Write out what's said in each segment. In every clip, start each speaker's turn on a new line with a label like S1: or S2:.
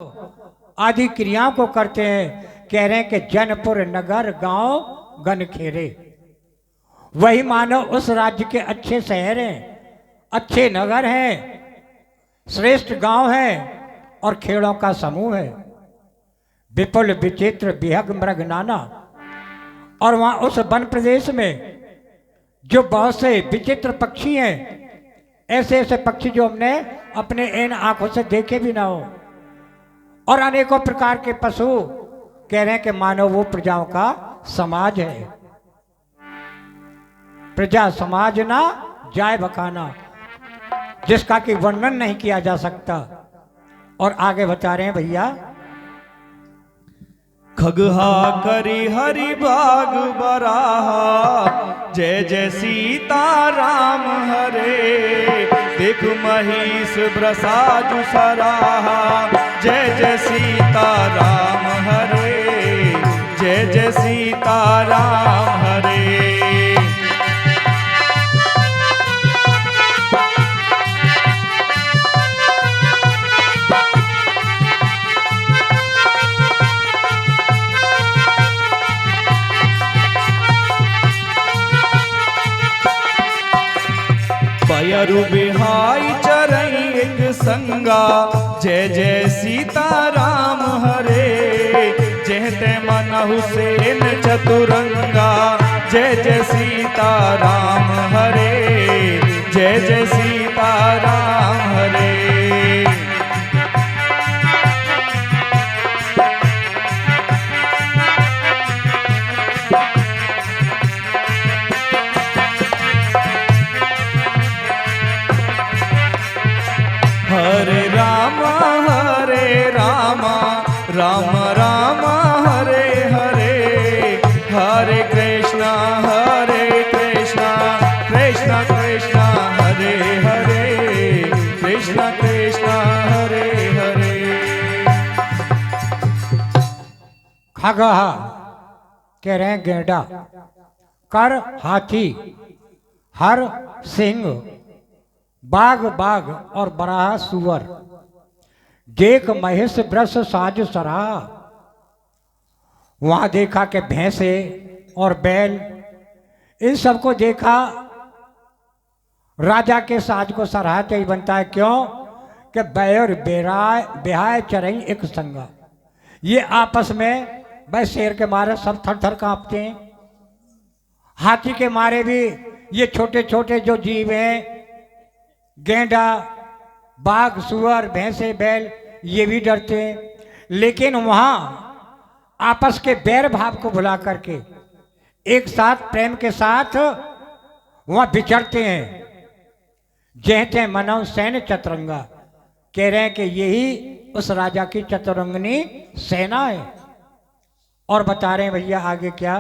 S1: आदि क्रियाओं को करते हैं। कह रहे हैं कि जनपुर नगर गांव गनखेरे, वही मानो उस राज्य के अच्छे शहर हैं, अच्छे नगर हैं, श्रेष्ठ गांव हैं और खेड़ों का समूह है। विपुल विचित्र विहग मृग नाना, और वहां उस वन प्रदेश में जो बहुत से विचित्र पक्षी हैं, ऐसे ऐसे पक्षी जो हमने अपने इन आंखों से देखे भी ना हो, और अनेकों प्रकार के पशु। कह रहे हैं कि मानव वो प्रजाओं का समाज है। प्रजा समाज ना जाए बखाना, जिसका कि वर्णन नहीं किया जा सकता। और आगे बता रहे हैं भैया,
S2: खगहा करी हरि बाग बराहा, जय जय सीता राम हरे। देख महिष ब्रसाजु सराहा, जय जय सीता राम हरे, जय जय सीता राम हरे। पयरु बिहाई चरई एक संगा, जय जय सीता राम हरे। जहते मन हुसैन चतुरंगा, जय जय सीता राम हरे, जय जय सीता राम हरे। हरे राम राम राम हरे हरे। हरे कृष्णा कृष्णा कृष्णा हरे हरे। कृष्णा कृष्णा हरे हरे।
S1: खगहा कह रहे हैं गेंडा, कर हाथी, हर सिंह, बाघ बाघ और बराह सुअर। देख महेश ब्रस साज सराहा, वहां देखा कि भैंसे और बैल, इन सबको देखा। राजा के साज को सराहते ही बनता है। क्यों कि बैर बेहाय चरई एक संगा, ये आपस में भाई शेर के मारे सब थर थर कांपते हैं। हाथी के मारे भी ये छोटे छोटे जो जीव हैं, गेंडा, बाघ, सुअर, भैंसे, बैल, ये भी डरते हैं। लेकिन वहां आपस के बैर भाव को भुला करके एक साथ प्रेम के साथ वहां विचरते हैं। जहते मनव सैन्य चतुरंगा, कह रहे हैं कि यही उस राजा की चतुरंगनी सेना है। और बता रहे हैं भैया आगे क्या,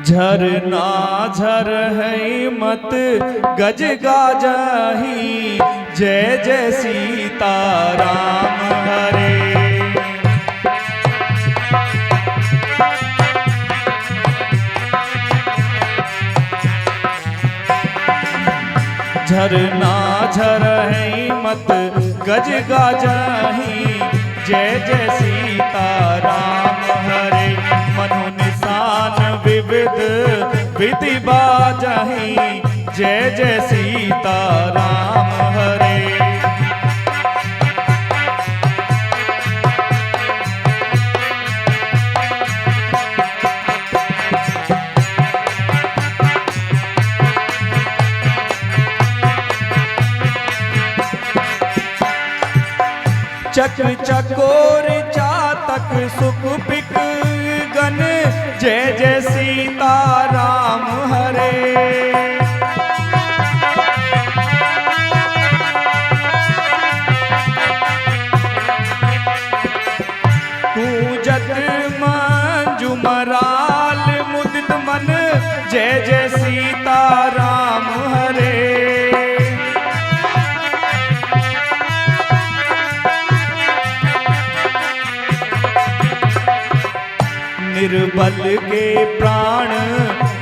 S2: झरना झर है मत गज गाजही, जय जय सीता राम हरे। झरना झर है मत गज गाजही, जय जय सीता राम हरे। मनु निशान विविध विधि बाजही, जय जय सीता राम हरे। चक चकोर चातक सुख पिक गन, जय जय सीता राम हरे। कूजत मंजुमराल मुदित मन, जय जय सीता राम हरे। निर्बल के प्राण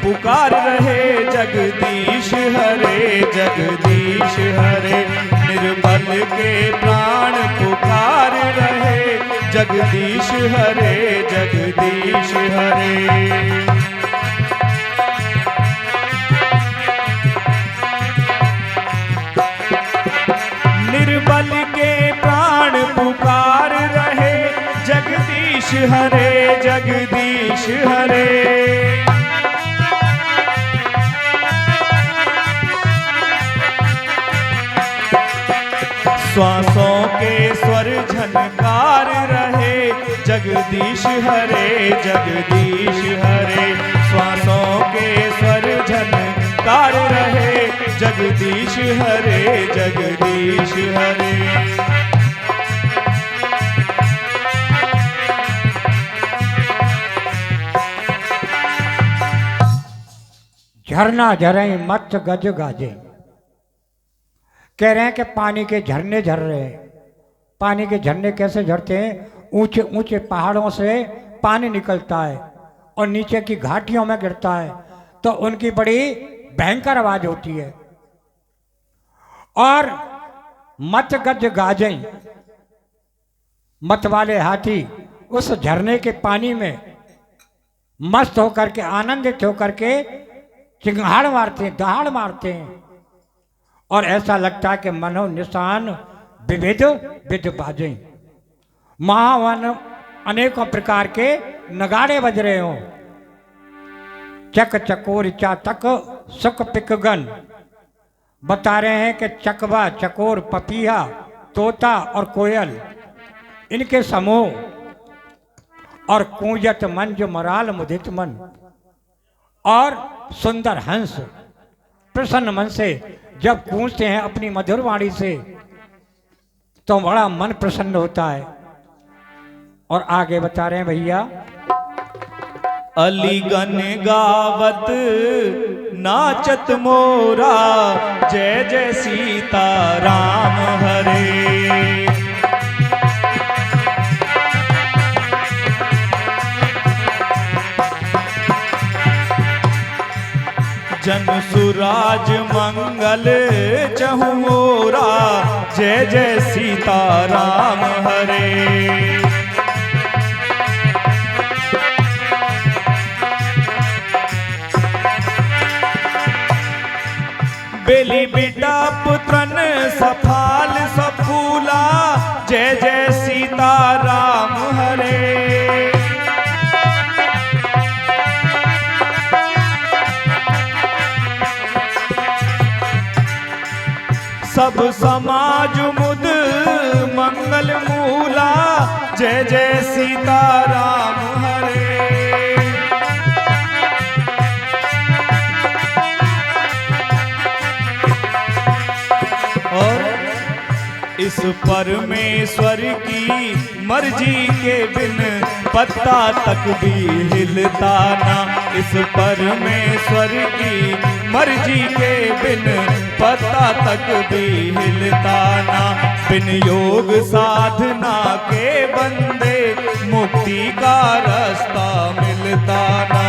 S2: पुकार रहे, जगदीश हरे जगदीश हरे। निर्बल के प्राण पुकार जगदीश हरे जगदीश हरे। निर्बल के प्राण पुकार रहे जगदीश हरे जगदीश हरे। श्वासों के स्वर झनकार रहे जगदीश हरे जगदीश हरे। श्वासों के स्वर झनकार रहे जगदीश हरे जगदीश हरे।
S1: झरना झरे मत गज गाजे। कह रहे हैं कि पानी के झरने झर रहे हैं। पानी के झरने कैसे झरते हैं? ऊंचे ऊंचे पहाड़ों से पानी निकलता है और नीचे की घाटियों में गिरता है तो उनकी बड़ी भयंकर आवाज होती है। और मत गज गाजें, मत वाले हाथी उस झरने के पानी में मस्त होकर के, आनंदित होकर के चिंगाड़ मारते हैं, दहाड़ मारते हैं और ऐसा लगता है कि मनो निशान विविध विध बाजें। महावन अनेकों प्रकार के नगाड़े बज रहे हों। चक चकोर चातक सुक पिकगन। बता रहे हैं कि चकवा, चकोर, पपीहा, तोता और कोयल इनके समूह और कूंजत मंज मराल मुदित मन और सुंदर हंस प्रसन्न मन से जब गूंजते हैं अपनी मधुर वाणी से तो बड़ा मन प्रसन्न होता है। और आगे बता रहे हैं भैया,
S2: अलीगन गावत नाचत मोरा जय जय सीता राम हरे। जन सुराज मंगल चहुओरा जय जय सीता राम हरे। बेली बेटा पुत्रन सफाल सफूला जय जय सीता राम हरे। सब समाज मुद मंगल मूला जय जय सीता राम हरे। और इस परमेश्वर की मर्जी के बिन पत्ता तक भी हिलता ना। इस परमेश्वर की मर्जी के बिन पत्ता तक भी हिलता ना। बिन योग साधना के बंदे मुक्ति का रास्ता मिलता ना।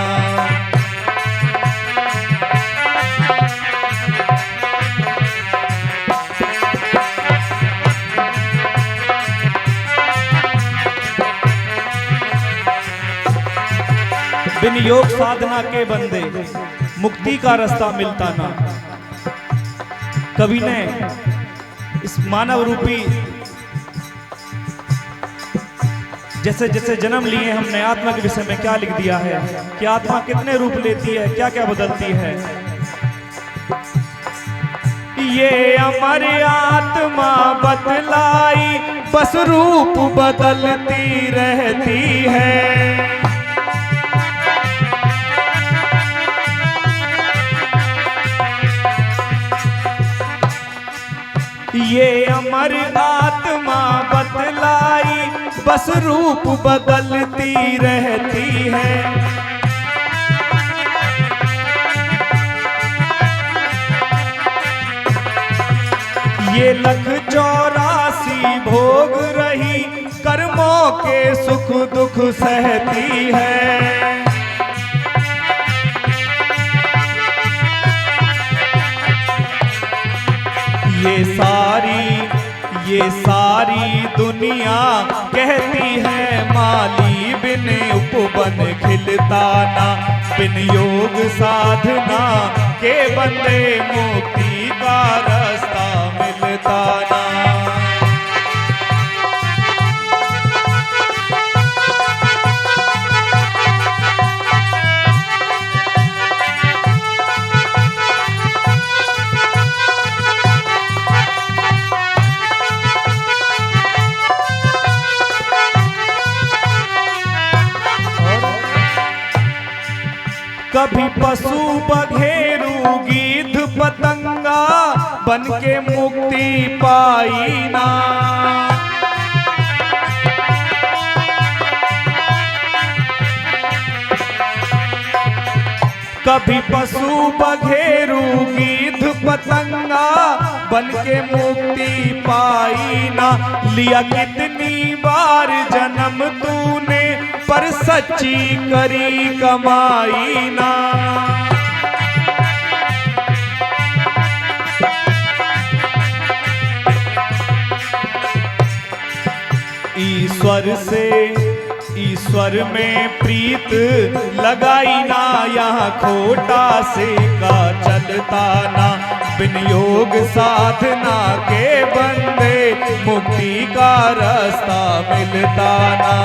S2: बिन योग साधना के बंदे मुक्ति का रास्ता मिलता ना। कवि ने इस मानव रूपी जैसे जैसे जन्म लिए हमने आत्मा के विषय में क्या लिख दिया है कि आत्मा कितने रूप लेती है, क्या क्या बदलती है। ये अमर आत्मा बदलाई बस रूप बदलती रहती है। ये अमर आत्मा बदलाई बस रूप बदलती रहती है। ये लख 84 भोग रही कर्मों के सुख दुख सहती है। ये सारी सारी दुनिया कहती है माली बिन उपवन खिलता ना, बिन योग साधना के बंदे मुक्ति का रास्ता मिलता ना। कभी पशु बघेरू गीध पतंगा बन के मुक्ति पाई ना, कभी पशु बघेरू गीध पतंगा बन के मुक्ति पाई ना। लिया कितनी बार जन्म तूने पर सच्ची करी कमाई ना। ईश्वर से ईश्वर में प्रीत लगाई ना, यहाँ खोटा से का चलता ना, बिन योग साधना के बंदे मुक्ति का रास्ता मिलता ना।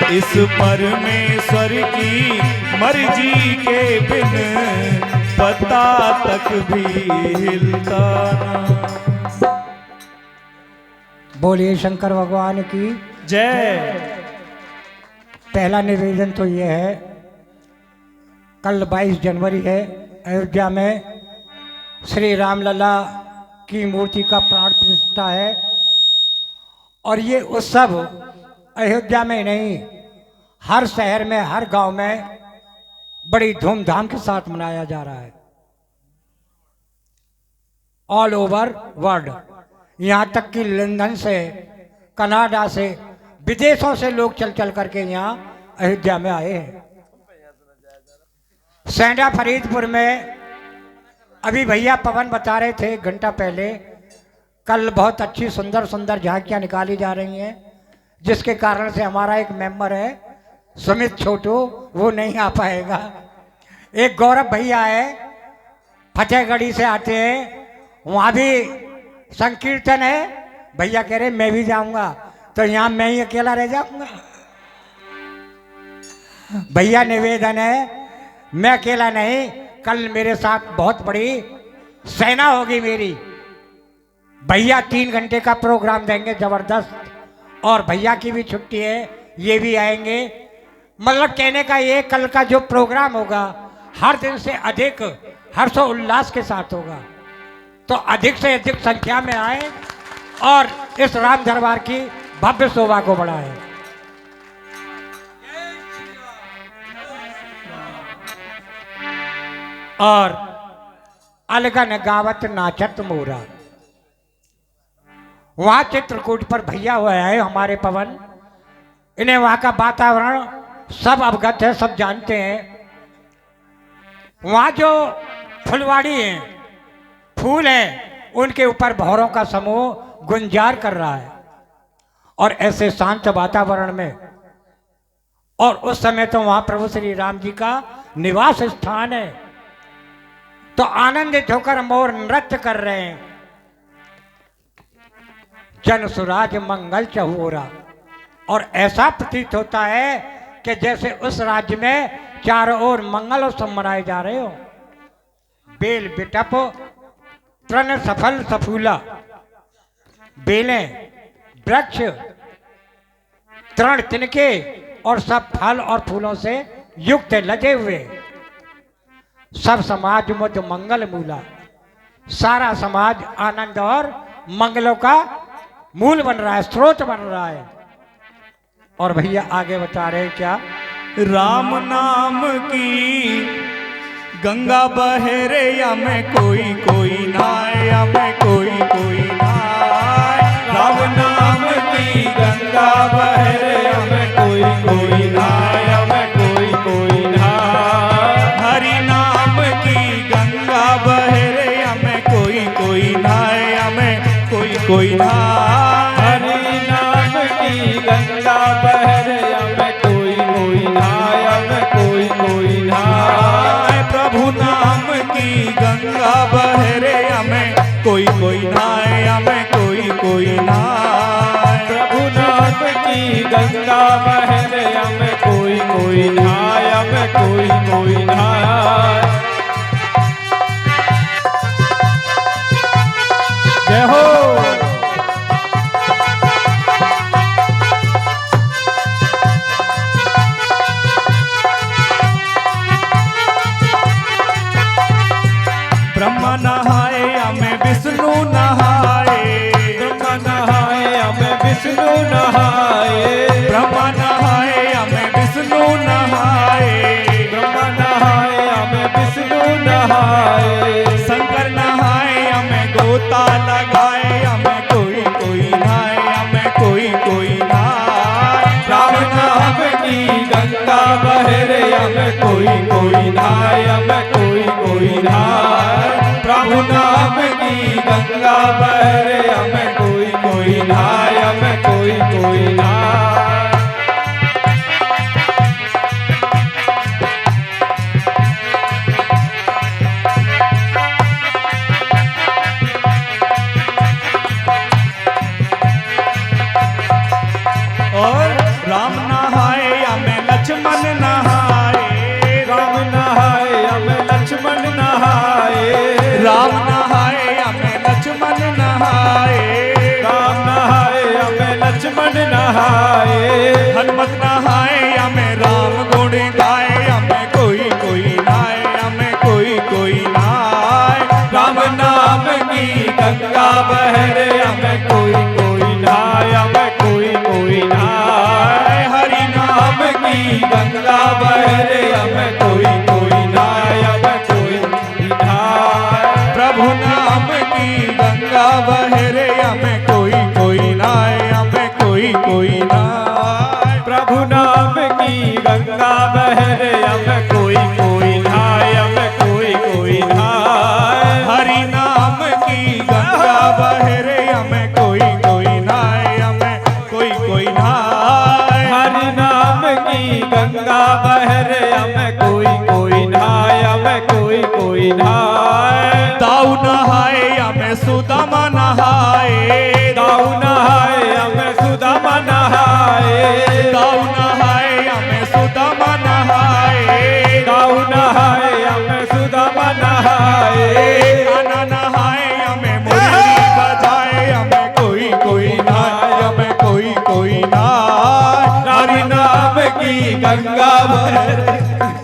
S2: इस परमेश्वर की मर्जी के बिन पता तक भी हिलता ना।
S1: बोलिए शंकर भगवान की
S2: जय।
S1: पहला निवेदन तो ये है, कल 22 जनवरी है, अयोध्या में श्री रामलला की मूर्ति का प्राण प्रतिष्ठा है। और ये उत्सव अयोध्या में नहीं, हर शहर में, हर गांव में बड़ी धूमधाम के साथ मनाया जा रहा है, ऑल ओवर वर्ल्ड। यहाँ तक कि लंदन से, कनाडा से, विदेशों से लोग चल चल करके यहाँ अयोध्या में आए हैं। सैंडा फरीदपुर में अभी भैया पवन बता रहे थे एक घंटा पहले, कल बहुत अच्छी सुंदर सुंदर झांकियाँ निकाली जा रही हैं, जिसके कारण से हमारा एक मेंबर है सुमित छोटू, वो नहीं आ पाएगा। एक गौरव भैया है, फतेहगढ़ी से आते हैं, वहाँ भी संकीर्तन है। भैया कह रहे मैं भी जाऊंगा, तो यहाँ मैं ही अकेला रह जाऊंगा। भैया निवेदन है, मैं अकेला नहीं, कल मेरे साथ बहुत बड़ी सेना होगी मेरी। भैया 3 घंटे का प्रोग्राम देंगे जबरदस्त, और भैया की भी छुट्टी है, ये भी आएंगे। मतलब कहने का ये, कल का जो प्रोग्राम होगा हर दिन से अधिक हर्षोल्लास के साथ होगा, तो अधिक से अधिक संख्या में आए और इस राम दरबार की भव्य शोभा को बढ़ाएं। और अलगन गावत नाचत मोरा, वहां चित्रकूट पर भैया हुआ है हमारे पवन, इन्हें वहां का वातावरण सब अवगत है, सब जानते हैं। वहां जो फुलवाड़ी है, फूल है, उनके ऊपर भौरों का समूह गुंजार कर रहा है, और ऐसे शांत वातावरण में, और उस समय तो वहां प्रभु श्री राम जी का निवास स्थान है, तो आनंदित होकर मोर नृत्य कर रहे हैं। जन सुराज मंगल चहुरा, और ऐसा प्रतीत होता है कि जैसे उस राज्य में चारों ओर मंगल उत्सव मनाए जा रहे हो। बेल बिटप तृण सफल सफूला, बेलें, वृक्ष, तृण तिनके और सब फल और फूलों से युक्त लगे हुए, सब समाज मुद मंगल मूला, सारा समाज आनंद और मंगलों का मूल बन रहा है, स्रोत बन रहा है। और भैया आगे बता रहे हैं क्या,
S2: राम नाम की गंगा बहे रे, या मैं कोई कोई नाय, या मैं कोई कोई नाय। राम नाम की गंगा बहे रे, या मैं कोई कोई नाय, या मैं कोई कोई नाय। हरि नाम की कोई नहाए।
S3: हरि नाम की गंगा बह रे अब कोई नहाए, अब कोई नहाए।
S2: प्रभु नाम की गंगा बह रे हमें कोई नहाए, हमें कोई नहाए।
S3: प्रभु नाम की गंगा बह रे अब कोई नहाए, अब कोई नहाए।
S1: जय हो।
S2: ब्रह्मा नहाए हमें विष्णु नहाए,
S3: ब्रह्मा नहाए हमें विष्णु नहाए,
S2: ब्रह्मा नहाए हमें विष्णु नहाए,
S3: ब्रह्मा नहाए हमें विष्णु नहाए।
S2: शंकर नहाए हमें गोता लगाए, हमें कोई नहाए, हमें कोई नहाए।
S3: राम नाम की गंगा बह रे हमें कोई नहाए, हमें कोई नहाए। प्रभु नाम की गंगा बह रे हमें कोई नहाए, हमें कोई नहाए।
S2: और राम नहाए हमें लक्ष्मण नहाए,
S3: राम नहाए हमें लक्ष्मण नहाए,
S2: राम नहाए हमें लक्ष्मण नहाए,
S3: राम नहाए हमें लक्ष्मण नहाए।
S2: हनुमत नहाए हमें राम गुण गाए, हमें कोई नहाए, हमें कोई नहाए।
S3: राम नाम की गंगा बह रे हमें कोई नहाए, हमें कोई नहाए। हरि नाम की गंगा बह रे हमें कोई नहाए, हमें कोई नहाए।
S2: प्रभु नाम की गंगा बह रे हमें कोई नहाए, हमें कोई नहाए।
S3: प्रभु नाम की गंगा बह रे हमें कोई नहाए, हमें कोई नहाए।
S2: हरि नाम की गंगा बह रे हमें कोई नहाए, हमें कोई नहाए।
S3: हरि नाम की गंगा बह रे हमें कोई नहाए, हमें कोई नहाए।
S2: दाऊ नहाए हमें सुदामा नहाए,
S3: दाऊ नहाए हमें सुदामा नहाए,
S2: दाऊ नहाए हमें सुदामा नहाए,
S3: दाऊ नहाए हमें सुदामा नहाए।
S2: कान्हा नहाए हमें मुरली बजाए, हमें कोई नहाए, हमें कोई नहाए।
S3: हरि नाम की गंगा बह रे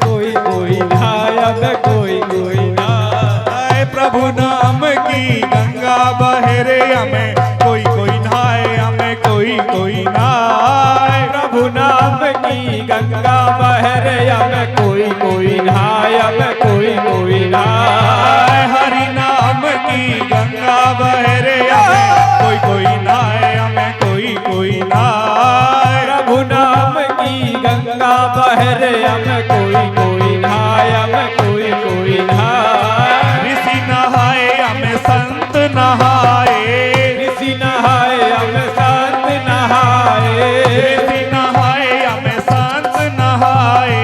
S3: कोई नहाए, हमें कोई नहाए।
S2: प्रभु नाम की गंगा बह रे हमें कोई नहाए, हमें कोई नहाए।
S3: प्रभु नाम की गंगा बह रे हमें कोई नहाए, हमें कोई नहाए।
S2: हरि नाम की गंगा बह रे हमें कोई नहाए, हमें कोई नहाए।
S3: प्रभु नाम की गंगा बह रे हमें कोई नहाए, हमें कोई नहाए।
S2: ऋषि नहाए हमें संत नहाए,
S3: ऋषि नहाए हमें संत नहाए,
S2: ऋषि नहाए हमें संत नहाए,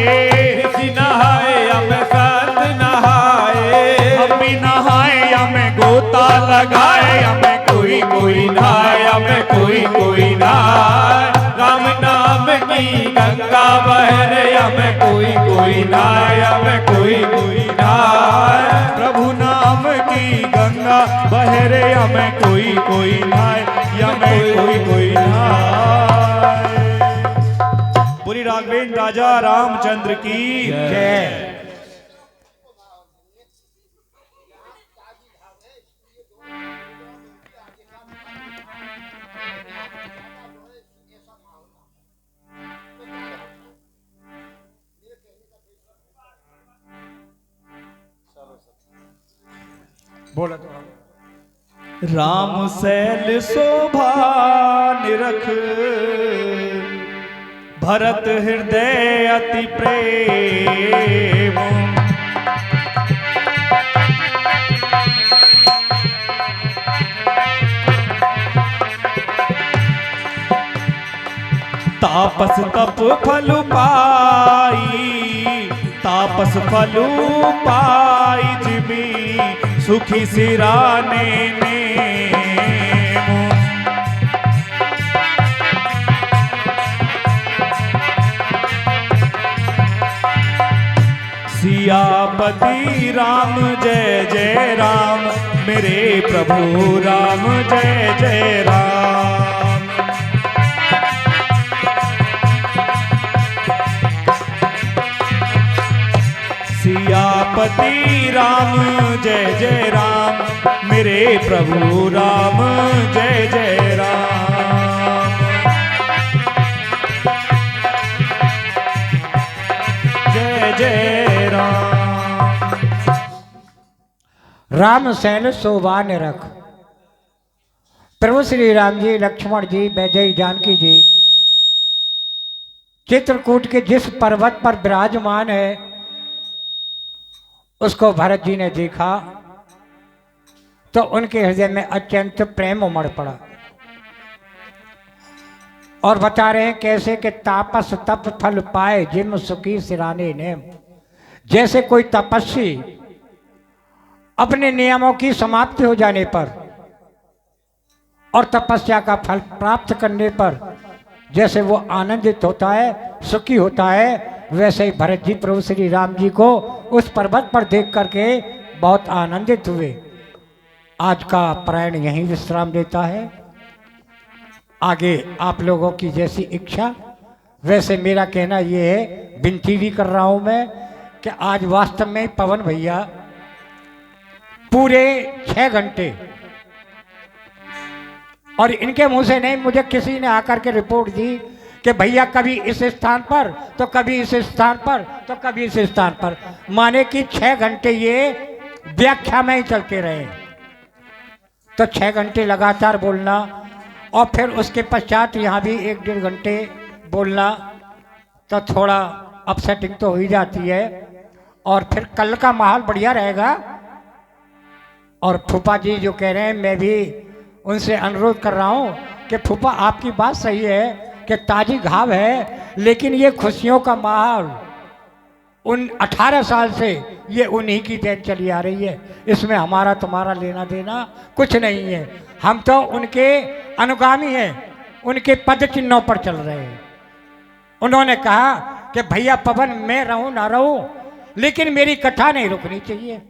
S3: ऋषि नहाए हमें संत नहाए।
S2: हम भी नहाए हमें गोता लगाए, हमें कोई नहाए, हमें कोई नहाए।
S3: राम नाम की गंगा बह रे हमें कोई नहाए, हमें कोई नहाए।
S2: प्रभु नाम की गंगा बह रे हमें कोई नहाए, हमें कोई नहाए। पूरी राघवेंद्र राजा रामचंद्र की
S1: जय। बोला तो
S2: राम सैल शोभा निरख, भरत हृदय अति प्रेम। तापस तप फल पाई, तापस फल पाई जिमी सुखी सिराने ने। सियापति राम जय जय राम, मेरे प्रभु राम जय जय राम। सियापति राम जय जय राम, मेरे प्रभु राम जय जय राम। जय जय राम।
S1: राम सैन शोभा निरख। प्रभु श्री राम जी, लक्ष्मण जी, वैदेही जानकी जी चित्रकूट के जिस पर्वत पर विराजमान है उसको भरत जी ने देखा तो उनके हृदय में अत्यंत प्रेम उमड़ पड़ा। और बता रहे हैं कैसे कि तापस तप फल पाए जिम सुखी सिराने ने। जैसे कोई तपस्वी अपने नियमों की समाप्ति हो जाने पर और तपस्या का फल प्राप्त करने पर जैसे वो आनंदित होता है, सुखी होता है, वैसे ही भरत जी प्रभु श्री राम जी को उस पर्वत पर देख करके बहुत आनंदित हुए। आज का पारायण यहीं विश्राम लेता है। आगे आप लोगों की जैसी इच्छा वैसे मेरा कहना ये है, विनती भी कर रहा हूं मैं कि आज वास्तव में पवन भैया पूरे 6 घंटे, और इनके मुंह से नहीं, मुझे किसी ने आकर के रिपोर्ट दी कि भैया कभी इस स्थान पर तो कभी इस स्थान पर तो कभी इस स्थान पर, माने कि 6 घंटे ये व्याख्या में ही चलते रहे। तो 6 घंटे लगातार बोलना और फिर उसके पश्चात यहाँ भी 1-1.5 घंटे बोलना तो थोड़ा अपसेटिंग तो हो ही जाती है। और फिर कल का माहौल बढ़िया रहेगा। और फूफा जी जो कह रहे हैं, मैं भी उनसे अनुरोध कर रहा हूँ कि फूफा आपकी बात सही है कि ताजी घाव है, लेकिन ये खुशियों का माहौल उन 18 साल से ये उन्हीं की देन चली आ रही है। इसमें हमारा तुम्हारा लेना देना कुछ नहीं है। हम तो उनके अनुगामी हैं, उनके पद चिन्हों पर चल रहे हैं। उन्होंने कहा कि भैया पवन मैं रहूं ना रहूं, लेकिन मेरी कथा नहीं रुकनी चाहिए।